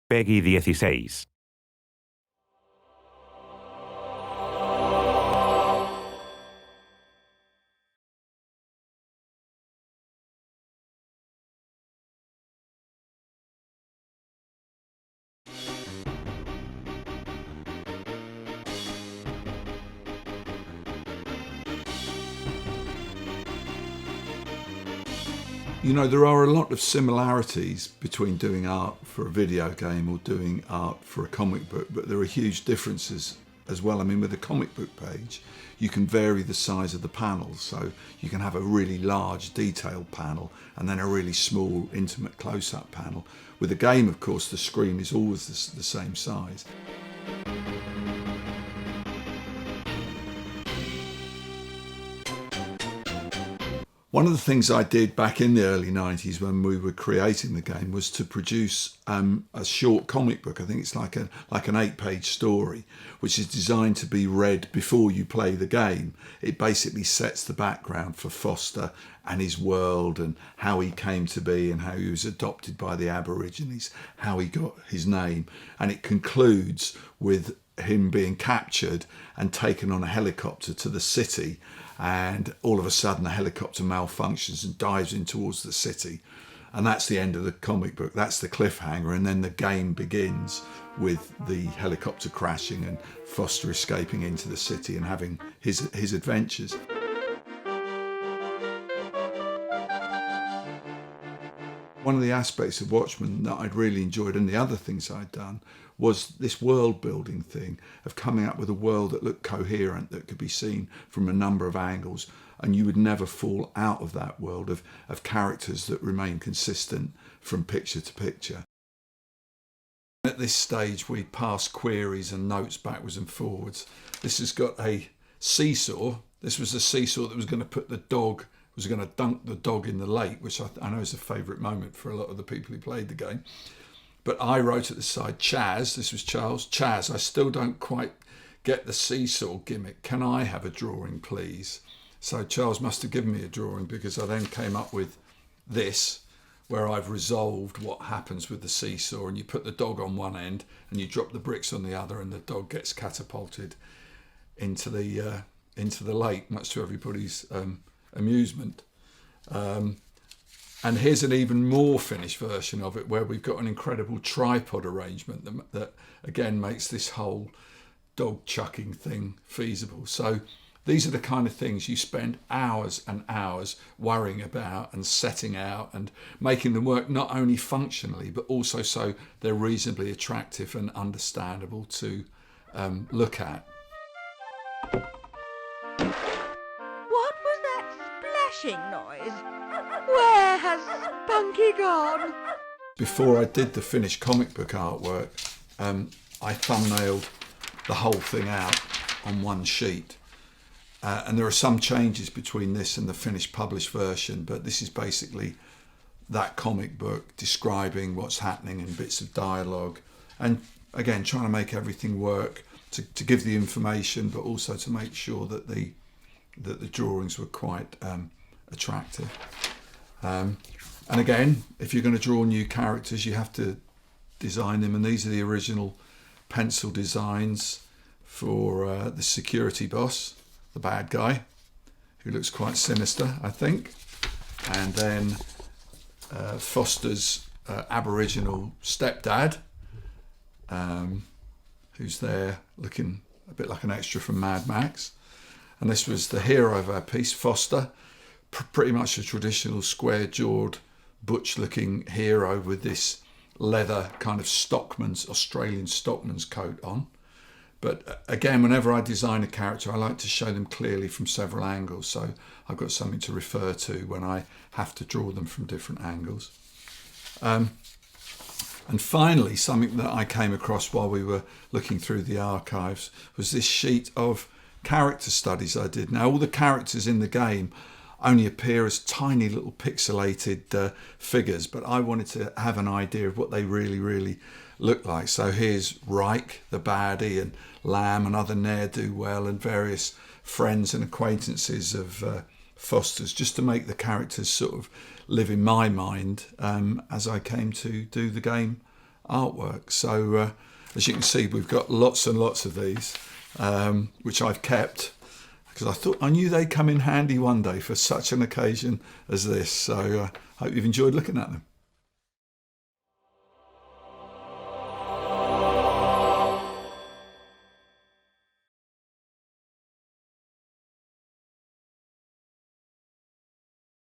Peggy 16. You know, there are a lot of similarities between doing art for a video game or doing art for a comic book, but there are huge differences as well. I mean, with a comic book page, you can vary the size of the panels. So you can have a really large detailed panel and then a really small intimate close-up panel. With a game, of course, the screen is always the same size. One of the things I did back in the early 90s when we were creating the game was to produce a short comic book. I think it's like an 8-page story, which is designed to be read before you play the game. It basically sets the background for Foster and his world and how he came to be and how he was adopted by the Aborigines, how he got his name. And it concludes with him being captured and taken on a helicopter to the city, and all of a sudden the helicopter malfunctions and dives in towards the city, and that's the end of the comic book. That's the cliffhanger, and then the game begins with the helicopter crashing and Foster escaping into the city and having his adventures. One of the aspects of Watchmen that I'd really enjoyed, and the other things I'd done, was this world building thing of coming up with a world that looked coherent, that could be seen from a number of angles, and you would never fall out of that world of characters that remain consistent from picture to picture. At this stage, we pass queries and notes backwards and forwards. This has got a seesaw. This was the seesaw that was going to dunk the dog in the lake, which I know is a favourite moment for a lot of the people who played the game. But I wrote at the side, Chaz, this was Charles, Chaz, I still don't quite get the seesaw gimmick. Can I have a drawing, please? So Charles must have given me a drawing, because I then came up with this, where I've resolved what happens with the seesaw, and you put the dog on one end and you drop the bricks on the other, and the dog gets catapulted into the lake, much to everybody's amusement. And here's an even more finished version of it, where we've got an incredible tripod arrangement that again makes this whole dog chucking thing feasible. So these are the kind of things you spend hours and hours worrying about and setting out and making them work, not only functionally but also so they're reasonably attractive and understandable to look at. What was that splashing noise? Where has Spunky gone? Before I did the finished comic book artwork, I thumbnailed the whole thing out on one sheet. And there are some changes between this and the finished published version, but this is basically that comic book describing what's happening in bits of dialogue. And again, trying to make everything work to give the information, but also to make sure that the drawings were quite attractive. And again, if you're going to draw new characters, you have to design them, and these are the original pencil designs for the security boss, the bad guy, who looks quite sinister, I think, and then Foster's Aboriginal stepdad, who's there looking a bit like an extra from Mad Max. And this was the hero of our piece, Foster, pretty much a traditional square-jawed, butch-looking hero with this leather kind of Australian stockman's coat on. But again, whenever I design a character, I like to show them clearly from several angles, so I've got something to refer to when I have to draw them from different angles. And finally, something that I came across while we were looking through the archives was this sheet of character studies I did. Now, all the characters in the game only appear as tiny little pixelated figures, but I wanted to have an idea of what they really look like. So here's Reich, the baddie, and Lamb, and other ne'er-do-well, and various friends and acquaintances of Foster's, just to make the characters sort of live in my mind as I came to do the game artwork. So as you can see, we've got lots and lots of these, which I've kept because I knew they'd come in handy one day for such an occasion as this. So I hope you've enjoyed looking at them.